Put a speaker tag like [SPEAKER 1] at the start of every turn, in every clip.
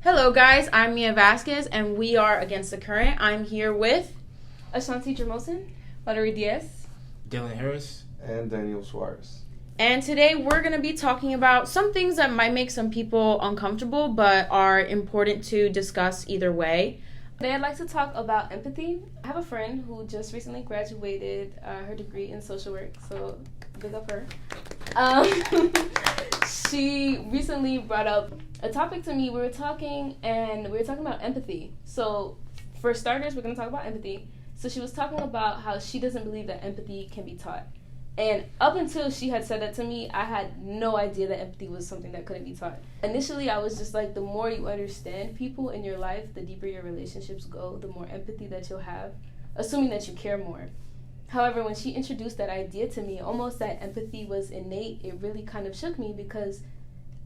[SPEAKER 1] Hello, guys. I'm Mia Vasquez, and we are Against the Current. I'm here with
[SPEAKER 2] Ashanti Jamosin,
[SPEAKER 3] Valerie Diaz,
[SPEAKER 4] Dylan Harris,
[SPEAKER 5] and Daniel Suarez.
[SPEAKER 1] And today we're going to be talking about some things that might make some people uncomfortable, but are important to discuss either way.
[SPEAKER 2] Today I'd like to talk about empathy. I have a friend who just recently graduated her degree in social work, so big up her. She recently brought up a topic to me. We were talking about empathy. So for starters, we're going to talk about empathy. So she was talking about how she doesn't believe that empathy can be taught. And up until she had said that to me, I had no idea that empathy was something that couldn't be taught. Initially, I was just like, the more you understand people in your life, the deeper your relationships go, the more empathy that you'll have, assuming that you care more. However, when she introduced that idea to me, almost that empathy was innate, it really kind of shook me because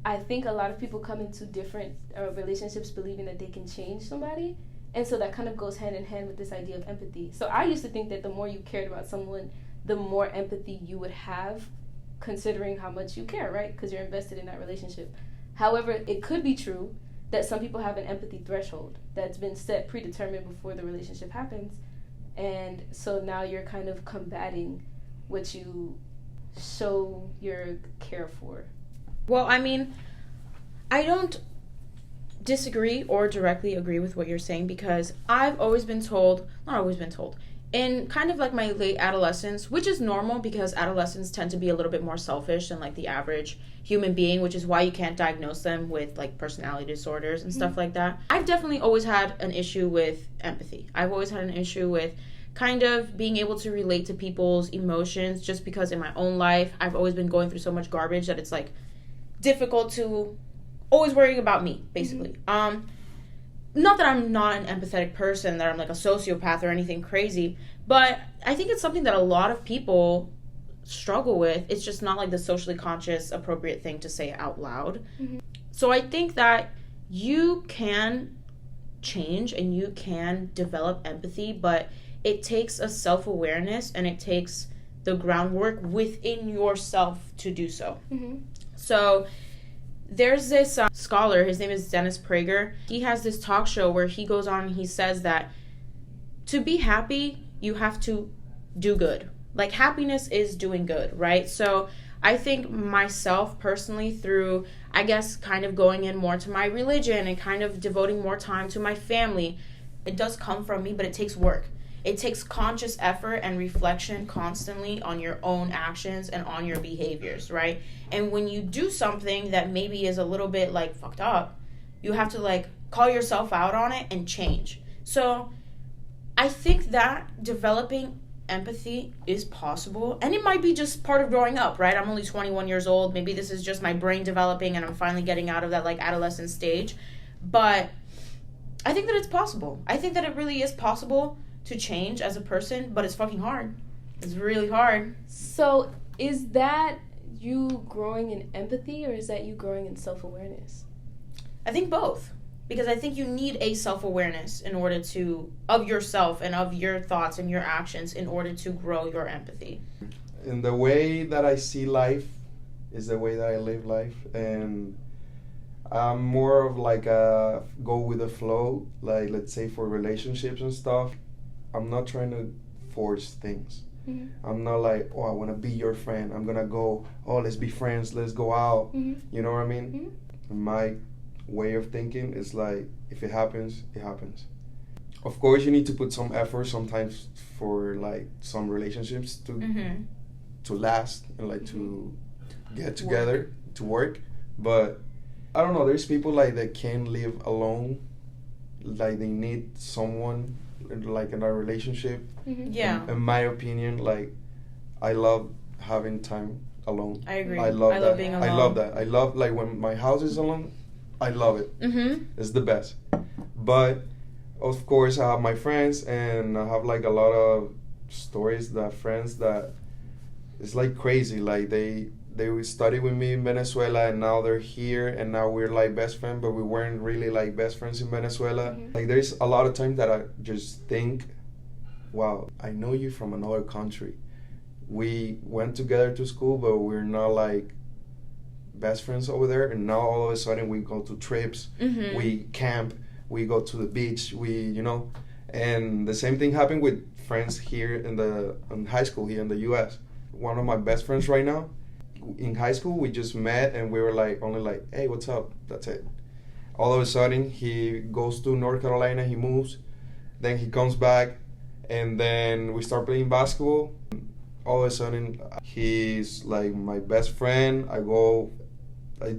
[SPEAKER 2] I think a lot of people come into different relationships believing that they can change somebody. And so that kind of goes hand in hand with this idea of empathy. So I used to think that the more you cared about someone, the more empathy you would have, considering how much you care, right? Because you're invested in that relationship. However, it could be true that some people have an empathy threshold that's been set predetermined before the relationship happens. And so now you're kind of combating what you show your care for.
[SPEAKER 1] Well, I mean, I don't disagree or directly agree with what you're saying because I've always been told, not always been told, in kind of like my late adolescence, which is normal because adolescents tend to be a little bit more selfish than like the average human being, which is why you can't diagnose them with like personality disorders and stuff like that. I've definitely always had an issue with empathy. I've always had an issue with kind of being able to relate to people's emotions just because in my own life, I've always been going through so much garbage that it's like difficult to always worrying about me, basically. Not that I'm not an empathetic person, that I'm like a sociopath or anything crazy, but I think it's something that a lot of people struggle with. It's just not like the socially conscious, appropriate thing to say out loud. So I think that you can change and you can develop empathy, but it takes a self-awareness and it takes the groundwork within yourself to do so. So there's this scholar, his name is Dennis Prager. He has this talk show where he goes on and he says that to be happy, you have to do good. Like happiness is doing good, right? So I think myself personally through, I guess, kind of going in more to my religion and kind of devoting more time to my family, it does come from me, but it takes work. It takes conscious effort and reflection constantly on your own actions and on your behaviors, right? And when you do something that maybe is a little bit like fucked up, you have to like call yourself out on it and change. So I think that developing empathy is possible, and it might be just part of growing up, right? I'm only 21 years old. Maybe this is just my brain developing and I'm finally getting out of that like adolescent stage. But I think that it's possible. I think that it really is possible to change as a person, but it's fucking hard. It's really hard.
[SPEAKER 2] So is that you growing in empathy or is that you growing in self-awareness?
[SPEAKER 1] I think both. Because I think you need a self-awareness in order to, of yourself and of your thoughts and your actions in order to grow your empathy.
[SPEAKER 5] In the way that I see life is the way that I live life, and I'm more of like a go with the flow, like let's say for relationships and stuff. I'm not trying to force things. I'm not like, oh, I want to be your friend. I'm going to go, oh, let's be friends. Let's go out. You know what I mean? My way of thinking is like, if it happens, it happens. Of course, you need to put some effort sometimes for like some relationships to last and like to get together, to work. But I don't know, there's people like that can't live alone. Like they need someone like in a relationship. In my opinion, like I love having time alone.
[SPEAKER 1] I agree.
[SPEAKER 5] I love that.
[SPEAKER 1] Being alone.
[SPEAKER 5] I love that. I love like when my house is alone. I love it. It's the best. But of course, I have my friends, and I have like a lot of stories that friends that it's like crazy. Like they studied with me in Venezuela, and now they're here, and now we're like best friends, but we weren't really like best friends in Venezuela. Like there's a lot of times that I just think, wow, I know you from another country. We went together to school, but we're not like best friends over there, and now all of a sudden we go to trips, we camp, we go to the beach, and the same thing happened with friends here in high school here in the U.S. One of my best friends right now, in high school, we just met and we were only like, hey, what's up? That's it. All of a sudden, he goes to North Carolina, he moves, then he comes back, and then we start playing basketball. All of a sudden, he's like my best friend.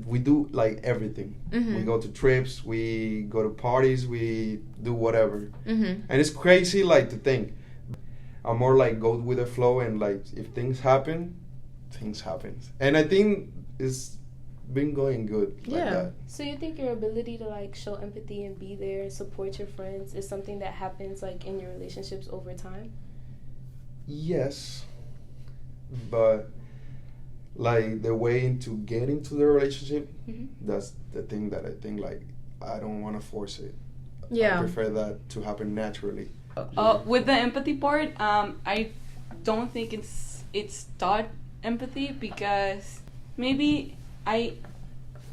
[SPEAKER 5] We do like everything. We go to trips, we go to parties, we do whatever. And it's crazy like to think. I'm more like go with the flow, and like if things happen, things happen. And I think it's been going good like that.
[SPEAKER 2] So you think your ability to like show empathy and be there and support your friends is something that happens like in your relationships over time?
[SPEAKER 5] Yes, but like the way to get into the relationship, that's the thing that I think like I don't want to force it. I prefer that to happen naturally.
[SPEAKER 3] With the empathy part, I don't think it's taught empathy, because maybe I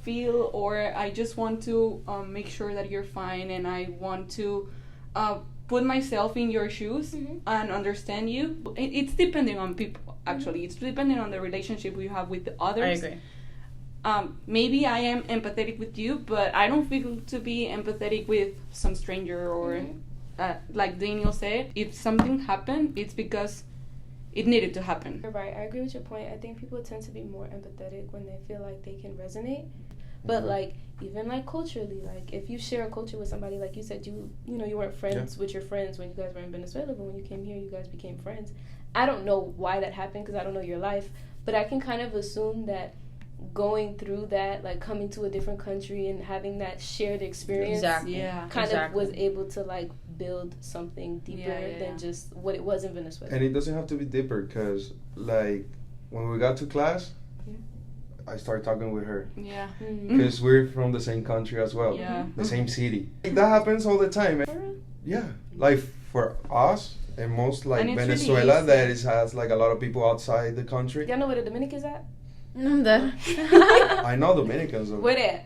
[SPEAKER 3] feel, or I just want to make sure that you're fine, and I want to put myself in your shoes and understand you. It's depending on people, actually. It's depending on the relationship you have with the others.
[SPEAKER 1] I agree.
[SPEAKER 3] Maybe I am empathetic with you, but I don't feel to be empathetic with some stranger, or like Daniel said, if something happened, it's because it needed to happen.
[SPEAKER 2] You're right. I agree with your point. I think people tend to be more empathetic when they feel like they can resonate. But like even like culturally, like if you share a culture with somebody, like you said, you weren't friends with your friends when you guys were in Venezuela, but when you came here, you guys became friends. I don't know why that happened, because I don't know your life, but I can kind of assume that going through that, like coming to a different country and having that shared experience, of was able to like build something deeper than just what it was in Venezuela.
[SPEAKER 5] And it doesn't have to be deeper, because like when we got to class, I started talking with her.
[SPEAKER 3] Yeah.
[SPEAKER 5] Because we're from the same country as well.
[SPEAKER 3] Yeah.
[SPEAKER 5] The same city. That happens all the time. Yeah. Like for us, and most like Venezuela, really that has like a lot of people outside the country.
[SPEAKER 2] Y'all know where the Dominicans at?
[SPEAKER 5] I know Dominicans.
[SPEAKER 2] Where they?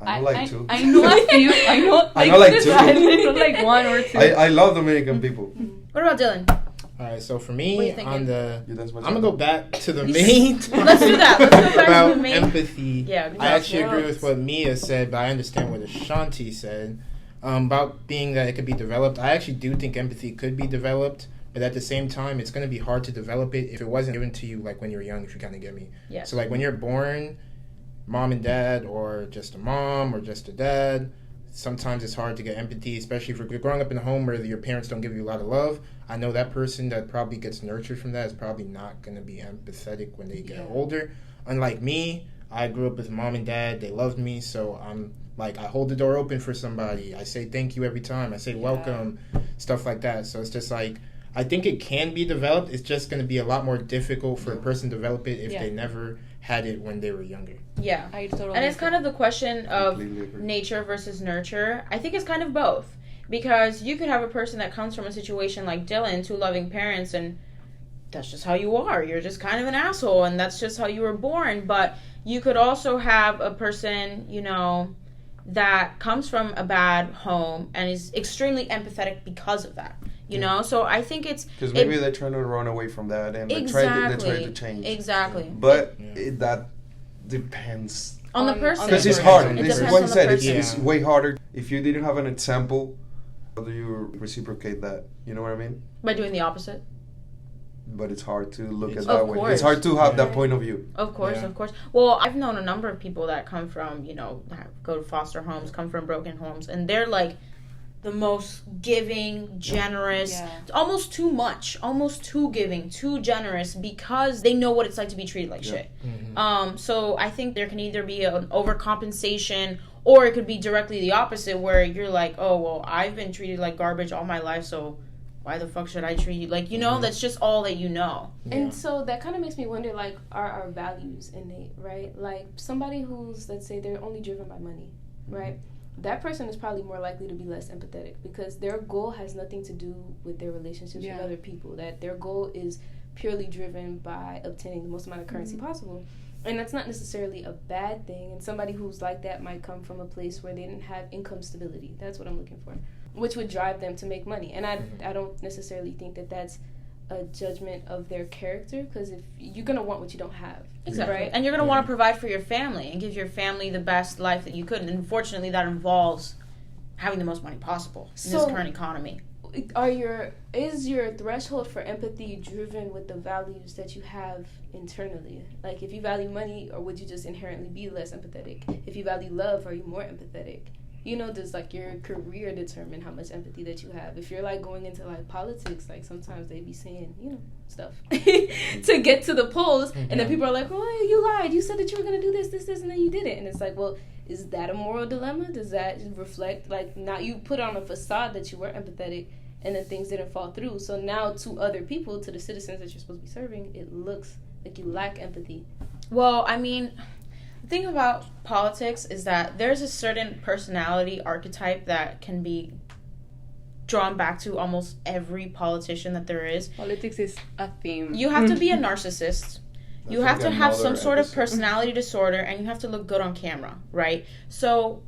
[SPEAKER 5] I know like two.
[SPEAKER 3] I know a few. I know
[SPEAKER 5] like two.
[SPEAKER 3] I know like one or two.
[SPEAKER 5] I love Dominican people.
[SPEAKER 1] What about Dylan?
[SPEAKER 4] All right, so for me, I'm gonna go back to the main.
[SPEAKER 1] Let's do that. Let's go back
[SPEAKER 4] about
[SPEAKER 1] to the main.
[SPEAKER 4] empathy.
[SPEAKER 1] Yeah,
[SPEAKER 4] I actually agree with what Mia said, but I understand what Ashanti said about being that it could be developed. I actually do think empathy could be developed, but at the same time, it's going to be hard to develop it if it wasn't given to you like when you're young, if you kind of get me.
[SPEAKER 1] Yeah.
[SPEAKER 4] So like when you're born, mom and dad, or just a mom or just a dad, sometimes it's hard to get empathy, especially if you're growing up in a home where your parents don't give you a lot of love. I know that person that probably gets nurtured from that is probably not going to be empathetic when they get older. Unlike me, I grew up with mom and dad. They loved me, so I'm like, I hold the door open for somebody. I say thank you every time. I say welcome, stuff like that. So it's just like, I think it can be developed. It's just going to be a lot more difficult for a person to develop it if they never had it when they were younger.
[SPEAKER 1] Yeah.
[SPEAKER 3] I totally
[SPEAKER 1] and it's kind of the question of nature versus nurture. I think it's kind of both. Because you could have a person that comes from a situation like Dylan, two loving parents, and that's just how you are. You're just kind of an asshole, and that's just how you were born. But you could also have a person, that comes from a bad home and is extremely empathetic because of that. You know? So I think it's...
[SPEAKER 5] Because maybe they're trying to run away from that, and they try to change.
[SPEAKER 1] Exactly.
[SPEAKER 5] But that depends...
[SPEAKER 1] On the person.
[SPEAKER 5] Because it's hard.
[SPEAKER 1] It's
[SPEAKER 5] what you said. It's way harder. If you didn't have an example... How do you reciprocate that? You know what I mean?
[SPEAKER 1] By doing the opposite.
[SPEAKER 5] But it's hard to look at that way. It's hard to have that point of view.
[SPEAKER 1] Of course. Well, I've known a number of people that come from, go to foster homes, come from broken homes, and they're like the most giving, generous, almost too much, almost too giving, too generous, because they know what it's like to be treated like shit. Mm-hmm. So I think there can either be an overcompensation, or it could be directly the opposite, where you're like, oh, well, I've been treated like garbage all my life, so why the fuck should I treat you? Like, that's just all that you know.
[SPEAKER 2] Yeah. And so that kind of makes me wonder, like, are our values innate, right? Like, somebody who's, let's say, they're only driven by money, right? That person is probably more likely to be less empathetic, because their goal has nothing to do with their relationships with other people. That their goal is purely driven by obtaining the most amount of currency possible. And that's not necessarily a bad thing. And somebody who's like that might come from a place where they didn't have income stability. That's what I'm looking for, which would drive them to make money. And I don't necessarily think that that's a judgment of their character, because if you're going to want what you don't have.
[SPEAKER 1] Exactly.
[SPEAKER 2] Right?
[SPEAKER 1] And you're going to want to provide for your family and give your family the best life that you could. And unfortunately, that involves having the most money possible in this current economy.
[SPEAKER 2] Is your threshold for empathy driven with the values that you have internally? Like, if you value money, or would you just inherently be less empathetic? If you value love, are you more empathetic? You know, does like your career determine how much empathy that you have? If you're like going into like politics, like sometimes they be saying, you know, stuff to get to the polls, and then people are like, oh, you lied, you said that you were gonna do this, and then you did it. And it's like, well, is that a moral dilemma? Does that reflect, like, now you put on a facade that you were empathetic and then things didn't fall through, so now to other people, to the citizens that you're supposed to be serving, it looks like you lack empathy.
[SPEAKER 1] Well, I mean, the thing about politics is that there's a certain personality archetype that can be drawn back to almost every politician that there is.
[SPEAKER 3] Politics is a theme.
[SPEAKER 1] You have to be a narcissist. You have to have some sort of personality disorder, and you have to look good on camera, right? So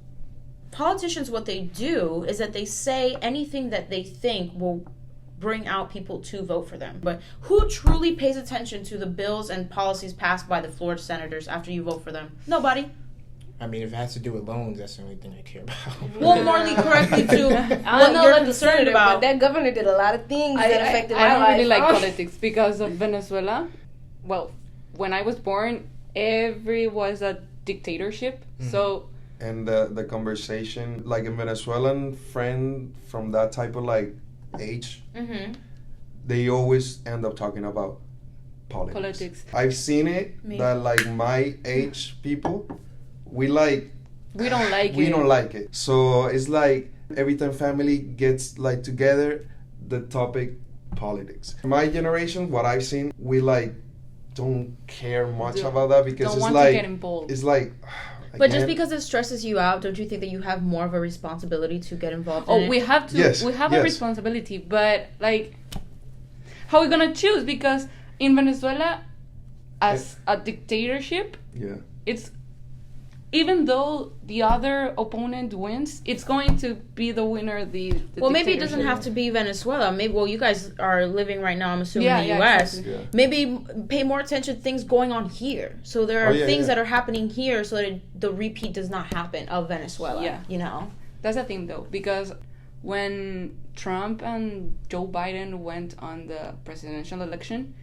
[SPEAKER 1] politicians, what they do is that they say anything that they think will bring out people to vote for them. But who truly pays attention to the bills and policies passed by the Florida senators after you vote for them? Nobody.
[SPEAKER 4] I mean, if it has to do with loans, that's the only thing I care about.
[SPEAKER 1] Well, morally correctly to
[SPEAKER 2] I
[SPEAKER 1] what
[SPEAKER 2] know
[SPEAKER 1] you're
[SPEAKER 2] what the
[SPEAKER 1] concerned
[SPEAKER 2] senator,
[SPEAKER 1] about.
[SPEAKER 2] but that governor did a lot of things that affected my
[SPEAKER 3] I don't
[SPEAKER 2] life.
[SPEAKER 3] really like politics because of Venezuela. Well, when I was born, was a dictatorship.
[SPEAKER 4] Mm-hmm.
[SPEAKER 3] So.
[SPEAKER 5] And the conversation, like a Venezuelan friend from that type of like age, they always end up talking about politics. I've seen it that like my age people, we don't like it. So it's like every time family gets like together, the topic politics. My generation, what I've seen, we like don't care much about that because
[SPEAKER 3] it's like to get involved.
[SPEAKER 5] It's like.
[SPEAKER 1] But just because it stresses you out, don't you think that you have more of a responsibility to get involved in it?
[SPEAKER 3] We have to.
[SPEAKER 5] Yes,
[SPEAKER 3] we have a responsibility, but like, how are we gonna choose? Because in Venezuela, as a dictatorship, it's, even though the other opponent wins, it's going to be the winner.
[SPEAKER 1] Well, maybe it doesn't have to be Venezuela. Maybe, well, you guys are living right now, I'm assuming, in the U.S.
[SPEAKER 3] Exactly.
[SPEAKER 5] Yeah.
[SPEAKER 1] Maybe pay more attention to things going on here. So there are things that are happening here so that the repeat does not happen of Venezuela.
[SPEAKER 3] Yeah.
[SPEAKER 1] You know?
[SPEAKER 3] That's the thing, though, because when Trump and Joe Biden went on the presidential election,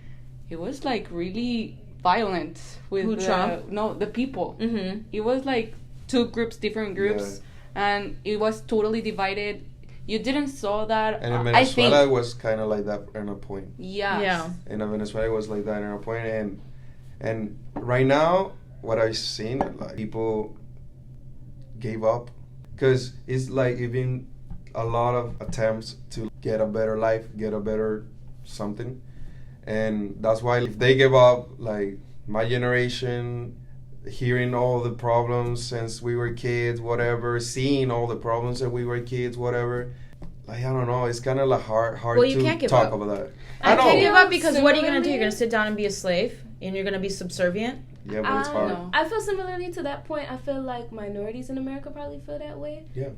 [SPEAKER 3] it was like really violent with
[SPEAKER 1] Trump?
[SPEAKER 3] No, the people.
[SPEAKER 1] Mm-hmm.
[SPEAKER 3] It was like different groups, and it was totally divided. You didn't saw that.
[SPEAKER 5] And in Venezuela, it was kind of like that in a point.
[SPEAKER 1] Yeah.
[SPEAKER 5] And in Venezuela, it was like that in a point. And right now, what I've seen, like people gave up because it's like even a lot of attempts to get a better life, get a better something. And that's why if they give up, like my generation, hearing all the problems since we were kids, whatever, seeing all the problems that we were kids, whatever, like I don't know, it's kind of like hard
[SPEAKER 1] you can't
[SPEAKER 5] to
[SPEAKER 1] give
[SPEAKER 5] talk
[SPEAKER 1] up.
[SPEAKER 5] about that.
[SPEAKER 1] I
[SPEAKER 5] know.
[SPEAKER 1] can't give up because what are you going to do? You're going to sit down and be a slave? And you're going to be subservient?
[SPEAKER 5] Yeah, but it's hard.
[SPEAKER 3] No.
[SPEAKER 2] I feel similarly to that point. I feel like minorities in America probably feel that way.
[SPEAKER 5] Yeah.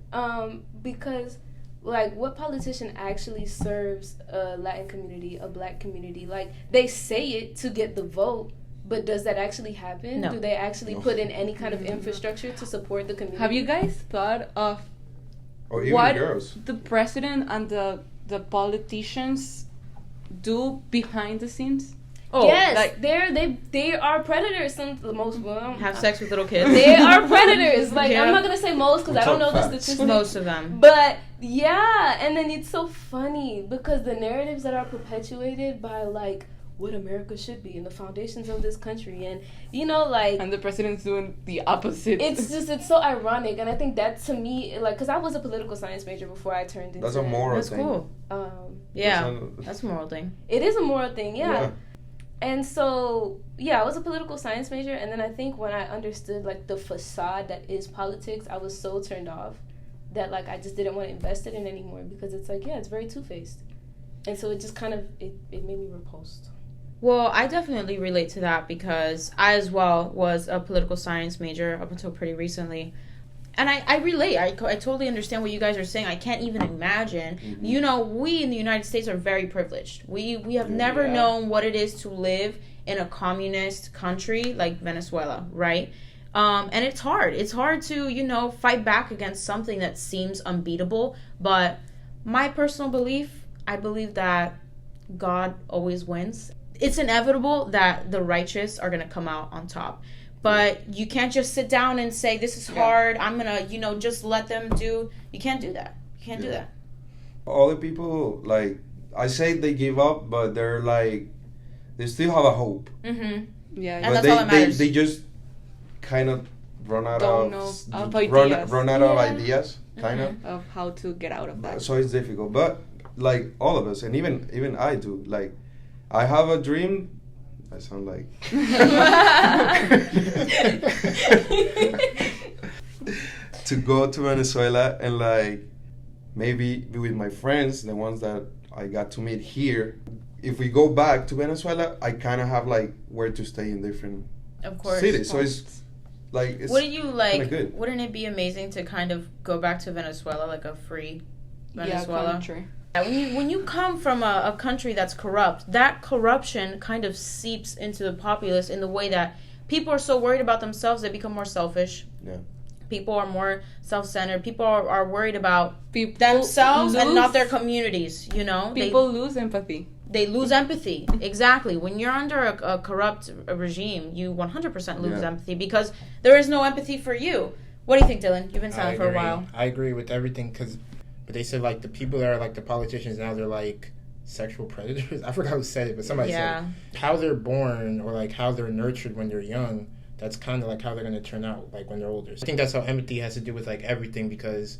[SPEAKER 2] Because, like, what politician actually serves a Latin community, a black community? Like, they say it to get the vote, but does that actually happen?
[SPEAKER 1] No.
[SPEAKER 2] Do they actually put in any kind of infrastructure to support the community?
[SPEAKER 3] Have you guys thought of
[SPEAKER 5] Or even
[SPEAKER 3] what
[SPEAKER 5] girls.
[SPEAKER 3] the president and the politicians do behind the scenes?
[SPEAKER 1] Oh,
[SPEAKER 2] yes,
[SPEAKER 1] like
[SPEAKER 2] they are predators. Most
[SPEAKER 1] have sex with little kids?
[SPEAKER 2] They are predators. Like
[SPEAKER 1] Yeah.
[SPEAKER 2] I'm not gonna say most because I don't know the
[SPEAKER 5] Facts.
[SPEAKER 2] statistics.
[SPEAKER 1] Most of them.
[SPEAKER 2] But yeah, and then it's so funny because the narratives that are perpetuated by like what America should be and the foundations of this country, and you know, like,
[SPEAKER 3] And the president's doing the opposite.
[SPEAKER 2] it's so ironic, and I think that to me, like, because I was a political science major before I turned into
[SPEAKER 5] That's a moral
[SPEAKER 1] That's
[SPEAKER 5] thing.
[SPEAKER 1] cool. Yeah, that's a moral thing.
[SPEAKER 2] It is a moral thing, yeah. And so, yeah, I was a political science major, and then I think when I understood, like, the facade that is politics, I was so turned off that, like, I just didn't want to invest it in anymore because it's like, yeah, it's very two-faced. And so it just kind of, it made me repulsed.
[SPEAKER 1] Well, I definitely relate to that because I as well was a political science major up until pretty recently. And I relate. I totally understand what you guys are saying. I can't even imagine.
[SPEAKER 5] Mm-hmm.
[SPEAKER 1] You know, we in the United States are very privileged. We have never
[SPEAKER 5] Yeah.
[SPEAKER 1] known what it is to live in a communist country like Venezuela, right? And it's hard. It's hard to, you know, fight back against something that seems unbeatable. But my personal belief, I believe that God always wins. It's inevitable that the righteous are going to come out on top. But you can't just sit down and say, this is hard, I'm going to, you know, just let them do. You can't do that. You can't do that.
[SPEAKER 5] All the people, like, I say they give up, but they're like, they still have a hope.
[SPEAKER 1] Mm-hmm.
[SPEAKER 3] Yeah,
[SPEAKER 1] And
[SPEAKER 5] But
[SPEAKER 1] that's all that matters.
[SPEAKER 5] they just kind of run out
[SPEAKER 3] Don't
[SPEAKER 5] of,
[SPEAKER 3] know of
[SPEAKER 5] run,
[SPEAKER 3] ideas.
[SPEAKER 5] run out of
[SPEAKER 2] Yeah.
[SPEAKER 5] ideas, kind of.
[SPEAKER 3] of how to get out of that.
[SPEAKER 5] So it's difficult, but like all of us, and even I do. Like, I have a dream. I sound like to go to Venezuela and like maybe be with my friends, the ones that I got to meet here. If we go back to Venezuela, I kind of have like where to stay in different
[SPEAKER 1] Of course.
[SPEAKER 5] cities. So it's like it's
[SPEAKER 1] Wouldn't you like?
[SPEAKER 5] kinda good.
[SPEAKER 1] Wouldn't it be amazing to kind of go back to Venezuela, like a free Venezuela?
[SPEAKER 3] Yeah, country.
[SPEAKER 1] When you come from a country that's corrupt, that corruption kind of seeps into the populace in the way that people are so worried about themselves they become more selfish.
[SPEAKER 5] Yeah.
[SPEAKER 1] People are more self-centered. People are worried about
[SPEAKER 3] People
[SPEAKER 1] themselves and not
[SPEAKER 3] lose-
[SPEAKER 1] their communities. You know,
[SPEAKER 3] People lose empathy.
[SPEAKER 1] they lose empathy. Exactly. When you're under a corrupt regime, you 100% lose
[SPEAKER 5] Yeah.
[SPEAKER 1] empathy because there is no empathy for you. What do you think, Dylan? You've been silent for a while.
[SPEAKER 4] I agree with everything but they said like the people that are like the politicians now, they're like sexual predators. I forgot who said it, but somebody said it. How they're born or like how they're nurtured when they're young, that's kind of like how they're going to turn out like when they're older. So I think that's how empathy has to do with like everything because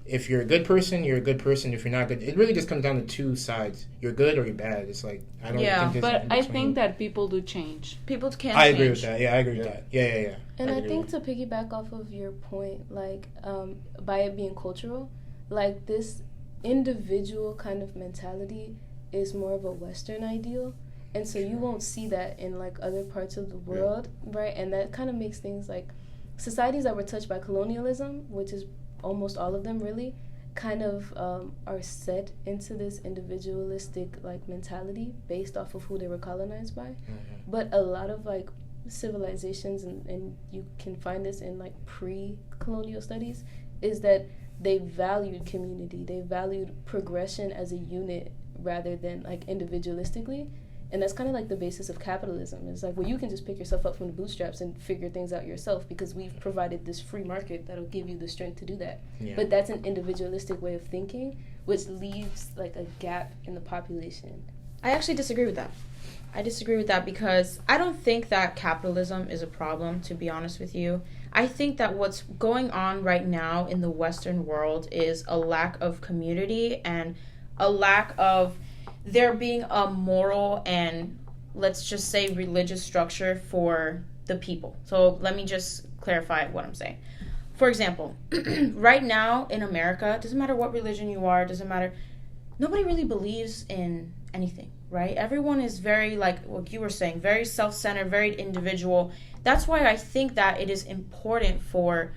[SPEAKER 4] if you're a good person, you're a good person. If you're not good, it really just comes down to two sides. You're good or you're bad. It's like, I don't think there's
[SPEAKER 3] But
[SPEAKER 4] in
[SPEAKER 3] I
[SPEAKER 4] between.
[SPEAKER 3] think that people do change.
[SPEAKER 1] People can't
[SPEAKER 4] I
[SPEAKER 1] change.
[SPEAKER 4] agree with that. Yeah, I agree with that. Yeah.
[SPEAKER 2] And I
[SPEAKER 4] agree.
[SPEAKER 2] think to piggyback off of your point, like by it being cultural, like this individual kind of mentality is more of a Western ideal. And so you won't see that in like other parts of the world, right? And that kind of makes things like societies that were touched by colonialism, which is almost all of them really, kind of are set into this individualistic like mentality based off of who they were colonized by.
[SPEAKER 4] Mm-hmm.
[SPEAKER 2] But a lot of like civilizations, and you can find this in like pre-colonial studies, is that they valued community, they valued progression as a unit rather than like individualistically. And that's kind of like the basis of capitalism. It's like, well, you can just pick yourself up from the bootstraps and figure things out yourself because we've provided this free market that'll give you the strength to do that.
[SPEAKER 4] Yeah.
[SPEAKER 2] But that's an individualistic way of thinking, which leaves like a gap in the population.
[SPEAKER 1] I actually disagree with that. I disagree with that because I don't think that capitalism is a problem, to be honest with you. I think that what's going on right now in the Western world is a lack of community and a lack of there being a moral and, let's just say, religious structure for the people. So let me just clarify what I'm saying. For example, right now in America, it doesn't matter what religion you are, doesn't matter, nobody really believes in anything, right? Everyone is very, like what you were saying, very self-centered, very individual. That's why I think that it is important for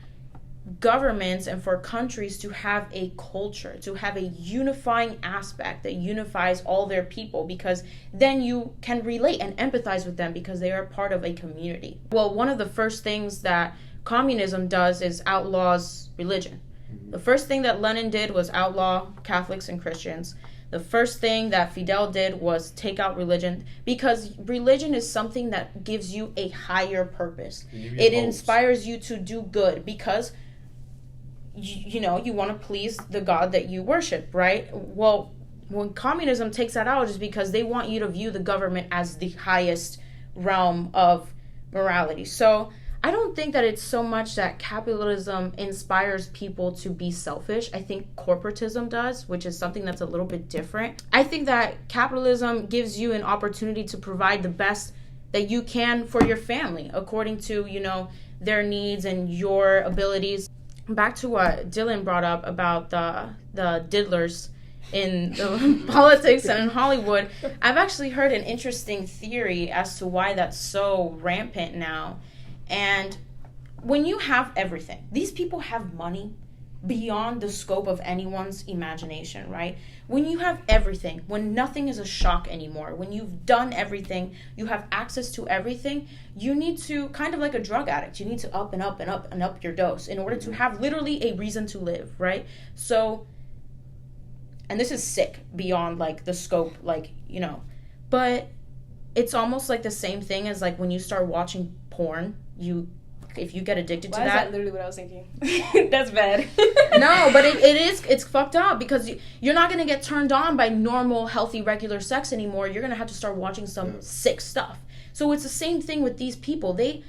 [SPEAKER 1] governments and for countries to have a culture, to have a unifying aspect that unifies all their people, because then you can relate and empathize with them because they are part of a community. Well, one of the first things that communism does is outlaws religion. The first thing that Lenin did was outlaw Catholics and Christians. The first thing that Fidel did was take out religion, because religion is something that gives you a higher purpose. It inspires you to do good because you know, you want to please the God that you worship, right? Well, when communism takes that out, is because they want you to view the government as the highest realm of morality. So I don't think that it's so much that capitalism inspires people to be selfish. I think corporatism does, which is something that's a little bit different. I think that capitalism gives you an opportunity to provide the best that you can for your family according to, you know, their needs and your abilities. Back to what Dylan brought up about the diddlers in the politics and in Hollywood, I've actually heard an interesting theory as to why that's so rampant now. And when you have everything, these people have money beyond the scope of anyone's imagination, right? When you have everything, when nothing is a shock anymore, when you've done everything, you have access to everything, you need to, kind of like a drug addict, you need to up and up and up and up your dose in order to have literally a reason to live, right? So, and this is sick beyond like the scope, like, you know, but it's almost like the same thing as like when you start watching porn, if you get addicted to
[SPEAKER 2] Why is
[SPEAKER 1] that.
[SPEAKER 2] that literally what I was thinking? That's bad.
[SPEAKER 1] No, but it's fucked up because you're not going to get turned on by normal, healthy, regular sex anymore. You're going to have to start watching some sick stuff. So it's the same thing with these people. They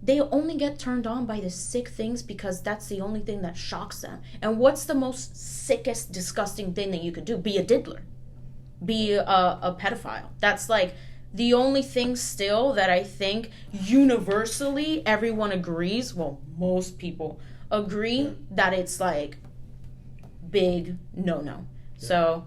[SPEAKER 1] only get turned on by the sick things because that's the only thing that shocks them. And what's the most sickest, disgusting thing that you could do? Be a diddler. Be a pedophile. That's like the only thing still that I think universally everyone agrees, well, most people agree that it's like big no-no. So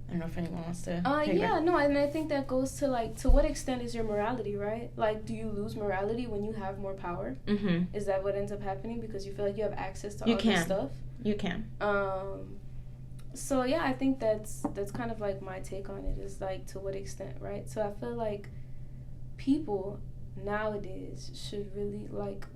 [SPEAKER 1] I don't know if anyone wants to
[SPEAKER 2] yeah, no, and I think that goes to like, to what extent is your morality, right? Like, do you lose morality when you have more power?
[SPEAKER 1] Mm-hmm.
[SPEAKER 2] Is that what ends up happening because you feel like you have access to all this stuff?
[SPEAKER 1] You can.
[SPEAKER 2] So yeah, I think that's kind of like my take on it, is like, to what extent, right? So I feel like people nowadays should really like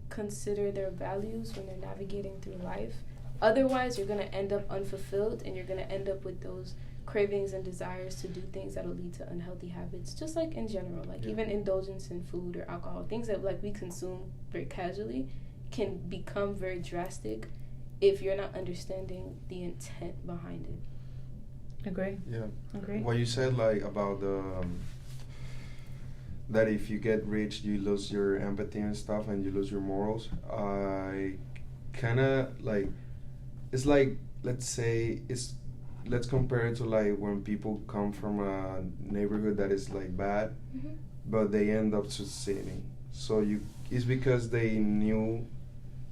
[SPEAKER 2] consider their values when they're navigating through life. Otherwise, you're going to end up unfulfilled, and you're going to end up with those cravings and desires to do things that'll lead to unhealthy habits, just like in general, like even indulgence in food or alcohol, things that like we consume very casually can become very drastic if you're not understanding the intent behind it.
[SPEAKER 1] Agree.
[SPEAKER 5] Yeah.
[SPEAKER 1] Agree.
[SPEAKER 5] What you said, like, about the that if you get rich, you lose your empathy and stuff, and you lose your morals. I kind of like, it's like, let's compare it to like when people come from a neighborhood that is like bad, but they end up succeeding. So it's because they knew,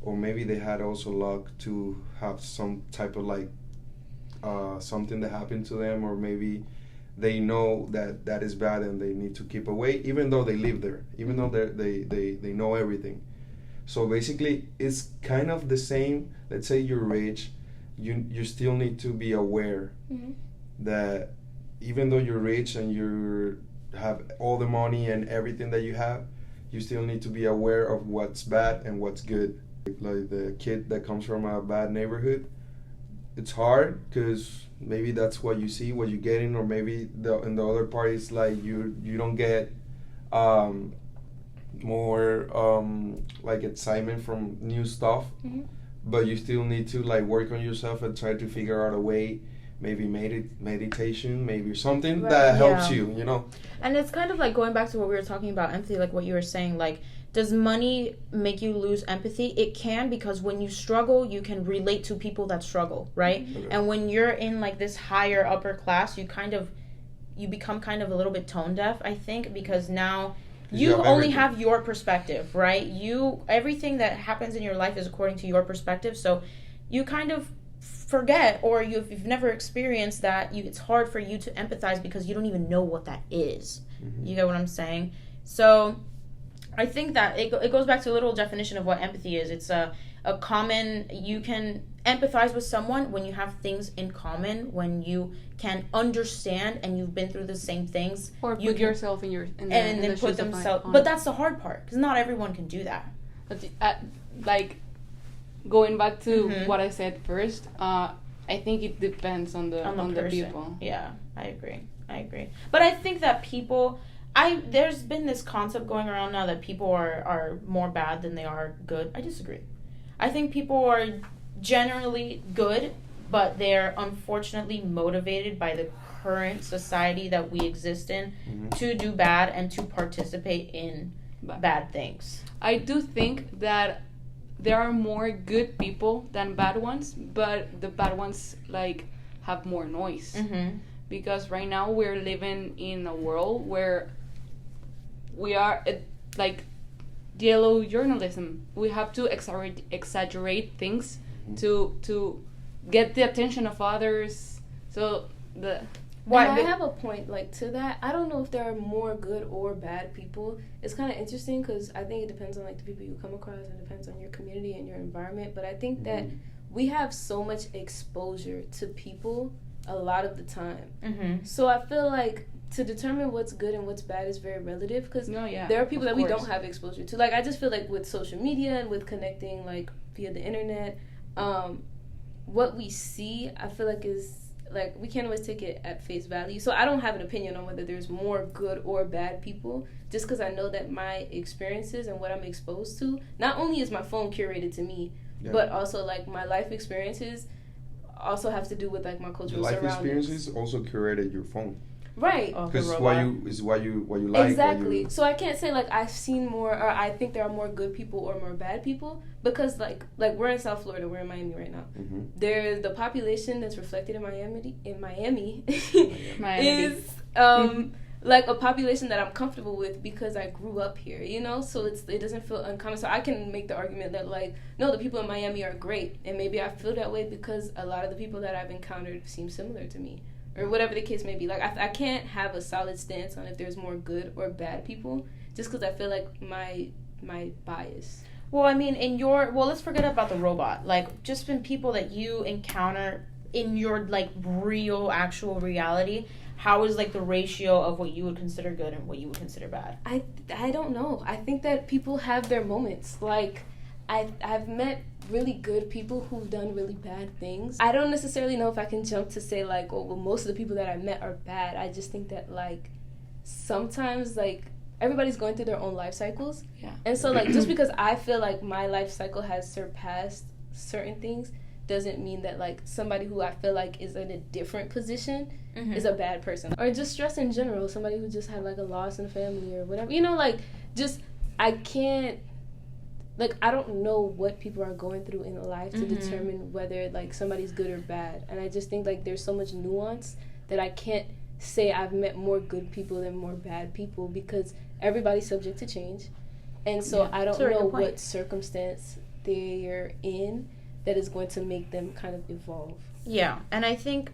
[SPEAKER 5] or maybe they had also luck to have some type of like something that happened to them, or maybe they know that is bad and they need to keep away, even though they live there, even though they know everything. So basically, it's kind of the same. Let's say you're rich, you still need to be aware that even though you're rich and you have all the money and everything that you have, you still need to be aware of what's bad and what's good. Like the kid that comes from a bad neighborhood, it's hard because maybe that's what you see, what you're getting, or maybe in the other part is like you don't get more like excitement from new stuff, but you still need to like work on yourself and try to figure out a way, maybe meditation, maybe something that helps you, you know.
[SPEAKER 1] And it's kind of like going back to what we were talking about empathy, like what you were saying, like, does money make you lose empathy? It can, because when you struggle, you can relate to people that struggle, right? Okay. And when you're in like this higher upper class, you become kind of a little bit tone deaf, I think, because now you only have your perspective, right? Everything that happens in your life is according to your perspective, so you kind of forget, or you've never experienced that, it's hard for you to empathize because you don't even know what that is. You get what I'm saying? So I think that it goes back to a little definition of what empathy is. It's a common, you can empathize with someone when you have things in common, when you can understand and you've been through the same things.
[SPEAKER 3] Or put yourself in
[SPEAKER 1] then put themselves. But that's the hard part, because not everyone can do that.
[SPEAKER 3] Like, going back to what I said first, I think it depends on the people.
[SPEAKER 1] Yeah, I agree. But I think that people, there's been this concept going around now that people are more bad than they are good. I disagree. I think people are generally good, but they're unfortunately motivated by the current society that we exist in to do bad and to participate in bad things.
[SPEAKER 3] I do think that there are more good people than bad ones, but the bad ones like have more noise. Because right now we're living in a world where we are like yellow journalism. We have to exaggerate things to get the attention of others, So the
[SPEAKER 1] Why?
[SPEAKER 2] And I have a point like to that. I don't know if there are more good or bad people. It's kind of interesting because I think it depends on like the people you come across and it depends on your community and your environment. But I think that we have so much exposure to people a lot of the time.
[SPEAKER 1] Mm-hmm.
[SPEAKER 2] So I feel like to determine what's good and what's bad is very relative because there are people that we don't have exposure to. Like I just feel like with social media and with connecting like via the internet, what we see I feel like is like we can't always take it at face value. So I don't have an opinion on whether there's more good or bad people just because I know that my experiences and what I'm exposed to, not only is my phone curated to me, but also like my life experiences also have to do with like my cultural surroundings.
[SPEAKER 5] Life experiences also curated your phone.
[SPEAKER 2] Right.
[SPEAKER 5] Because what you like.
[SPEAKER 2] Exactly. So I can't say like I've seen more or I think there are more good people or more bad people because like we're in South Florida, we're in Miami right now.
[SPEAKER 5] Mm-hmm.
[SPEAKER 2] There's the population that's reflected in Miami is like a population that I'm comfortable with because I grew up here, you know? So it doesn't feel uncommon. So I can make the argument that like no, the people in Miami are great and maybe I feel that way because a lot of the people that I've encountered seem similar to me. Or whatever the case may be. Like, I can't have a solid stance on if there's more good or bad people just because I feel like my bias.
[SPEAKER 1] Well, I mean, let's forget about the robot. Like, just in people that you encounter in your, like, real, actual reality, how is, like, the ratio of what you would consider good and what you would consider bad?
[SPEAKER 2] I don't know. I think that people have their moments. Like, I've met really good people who've done really bad things. I don't necessarily know if I can jump to say like, oh, well, most of the people that I met are bad. I just think that like sometimes like everybody's going through their own life cycles.
[SPEAKER 1] Yeah.
[SPEAKER 2] And so like just because I feel like my life cycle has surpassed certain things doesn't mean that like somebody who I feel like is in a different position is a bad person. Or just stress in general, somebody who just had like a loss in the family or whatever. You know, like just I can't like I don't know what people are going through in life to determine whether like somebody's good or bad. And I just think like there's so much nuance that I can't say I've met more good people than more bad people because everybody's subject to change. And so I don't know what circumstance they're in that is going to make them kind of evolve.
[SPEAKER 1] Yeah, and I think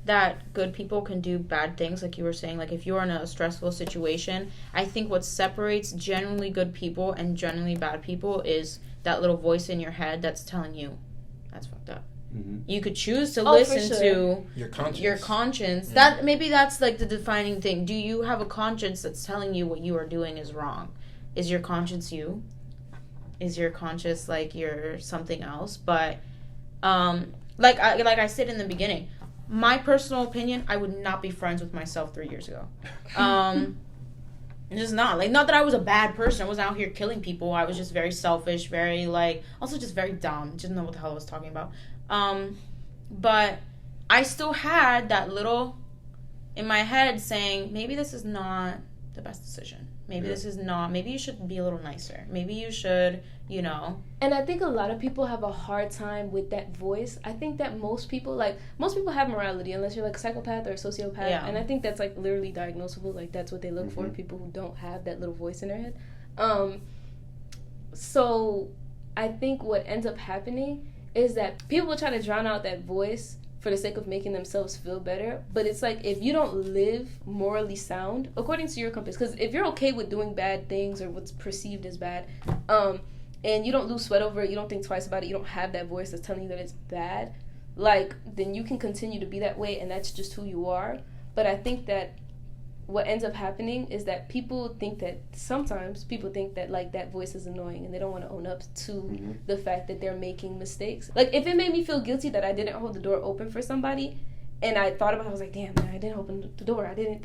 [SPEAKER 1] that good people can do bad things, like you were saying. Like, if you're in a stressful situation, I think what separates genuinely good people and genuinely bad people is that little voice in your head that's telling you, that's fucked up. Mm-hmm. You could choose to listen to your conscience. Yeah. Maybe that's, like, the defining thing. Do you have a conscience that's telling you what you are doing is wrong? Is your conscience you? Is your conscience, like, you're something else? But, like I said in the beginning, my personal opinion, I would not be friends with myself 3 years ago. Just not. Like, not that I was a bad person. I wasn't out here killing people. I was just very selfish, very, like, also just very dumb. Didn't know what the hell I was talking about. But I still had that little in my head saying, maybe this is not the best decision. Maybe this is not, maybe you should be a little nicer. Maybe you should, you know.
[SPEAKER 2] And I think a lot of people have a hard time with that voice. I think that most people have morality unless you're like a psychopath or a sociopath. Yeah. And I think that's like literally diagnosable. Like that's what they look for, people who don't have that little voice in their head. So I think what ends up happening is that people try to drown out that voice for the sake of making themselves feel better. But it's like, if you don't live morally sound, according to your compass, because if you're okay with doing bad things or what's perceived as bad, and you don't lose sweat over it, you don't think twice about it, you don't have that voice that's telling you that it's bad, like, then you can continue to be that way, and that's just who you are. But I think that what ends up happening is that sometimes people think that like that voice is annoying and they don't want to own up to the fact that they're making mistakes. Like if it made me feel guilty that I didn't hold the door open for somebody and I thought about it, I was like, damn man, I didn't open the door. I didn't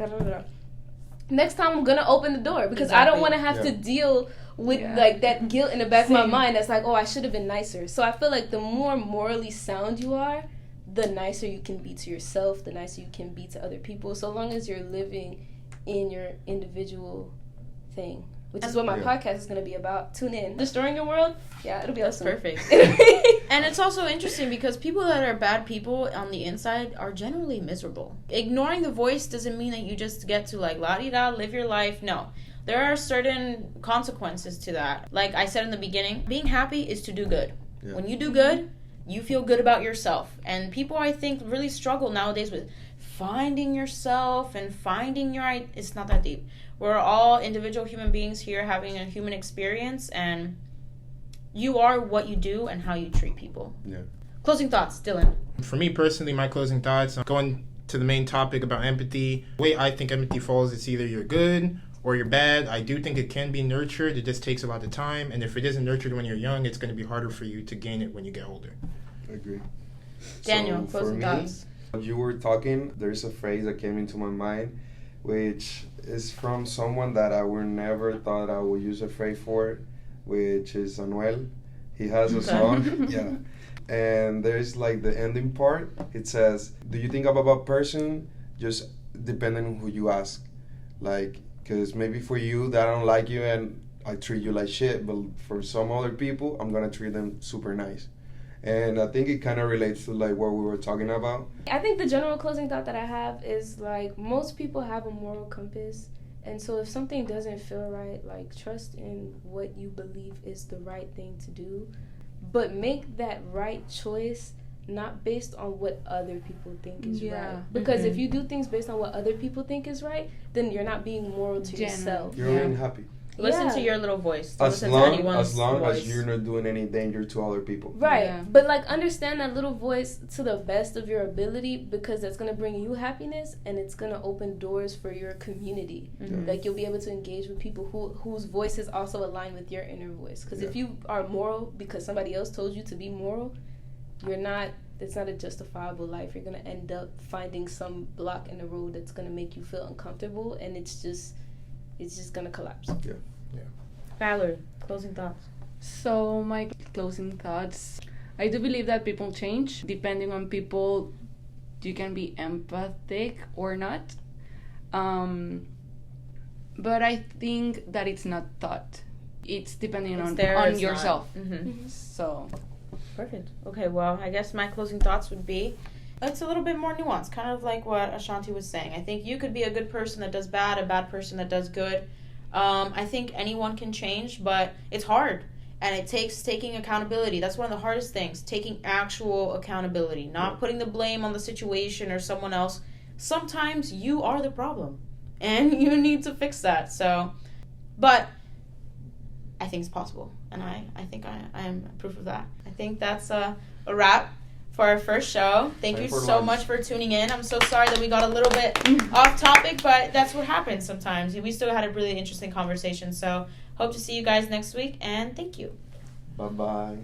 [SPEAKER 2] next time I'm gonna open the door because I don't want to have to deal with like that guilt in the back of my mind that's like, oh, I should have been nicer. So I feel like the more morally sound you are, the nicer you can be to yourself, the nicer you can be to other people, so long as you're living in your individual thing, which is what my podcast is going to be about. Tune in. Destroying Your World? Yeah, it'll be awesome.
[SPEAKER 1] Perfect. And it's also interesting because people that are bad people on the inside are generally miserable. Ignoring the voice doesn't mean that you just get to like la-di-da, live your life. No. There are certain consequences to that. Like I said in the beginning, being happy is to do good. Yeah. When you do good, you feel good about yourself. And people, I think, really struggle nowadays with finding yourself and finding your... It's not that deep. We're all individual human beings here having a human experience, and you are what you do and how you treat people.
[SPEAKER 5] Yeah.
[SPEAKER 1] Closing thoughts, Dylan.
[SPEAKER 4] For me personally, my closing thoughts, going to the main topic about empathy, the way I think empathy falls, it's either you're good or you're bad. I do think it can be nurtured. It just takes a lot of time. And if it isn't nurtured when you're young, it's going to be harder for you to gain it when you get older.
[SPEAKER 5] I agree.
[SPEAKER 1] Daniel,
[SPEAKER 5] So,
[SPEAKER 1] closing
[SPEAKER 5] for me,
[SPEAKER 1] thoughts.
[SPEAKER 5] when you were talking, there's a phrase that came into my mind, which is from someone that I would never thought I would use a phrase for, which is Anuel. He has a song, yeah. And there's like the ending part. It says, "Do you think about a person just depending on who you ask? Like, because maybe for you that I don't like you and I treat you like shit, but for some other people I'm gonna treat them super nice." And I think it kind of relates to like what we were talking about.
[SPEAKER 2] I think the general closing thought that I have is like most people have a moral compass, and so if something doesn't feel right, like trust in what you believe is the right thing to do, but make that right choice not based on what other people think is right. Because if you do things based on what other people think is right, then you're not being moral to yourself.
[SPEAKER 5] You're only happy.
[SPEAKER 1] Listen to your little voice. Don't
[SPEAKER 5] As
[SPEAKER 1] listen to
[SPEAKER 5] long
[SPEAKER 1] anyone's voice.
[SPEAKER 5] as you're not doing any danger to other people.
[SPEAKER 2] Right.
[SPEAKER 3] Yeah.
[SPEAKER 2] But like understand that little voice to the best of your ability, because that's going to bring you happiness and it's going to open doors for your community.
[SPEAKER 1] Mhm.
[SPEAKER 2] Like you'll be able to engage with people whose voices also align with your inner voice. Because if you are moral because somebody else told you to be moral, it's not a justifiable life. You're going to end up finding some block in the road that's going to make you feel uncomfortable, and it's just going to collapse.
[SPEAKER 1] Valerie, closing thoughts.
[SPEAKER 3] So my closing thoughts, I do believe that people change. Depending on people, you can be empathic or not. But I think that it's not taught. It's depending on yourself.
[SPEAKER 1] Mm-hmm.
[SPEAKER 3] So
[SPEAKER 1] Perfect. Okay, well, I guess my closing thoughts would be, it's a little bit more nuanced, kind of like what Ashanti was saying. I think you could be a good person that does bad, a bad person that does good. I think anyone can change, but it's hard. And it takes taking accountability. That's one of the hardest things, taking actual accountability, not putting the blame on the situation or someone else. Sometimes you are the problem, and you need to fix that. So, but I think it's possible, and I think I am proof of that. I think that's a wrap for our first show. Thank you so much for tuning in. I'm so sorry that we got a little bit off topic, but that's what happens sometimes. We still had a really interesting conversation, so hope to see you guys next week, and thank you.
[SPEAKER 5] Bye-bye.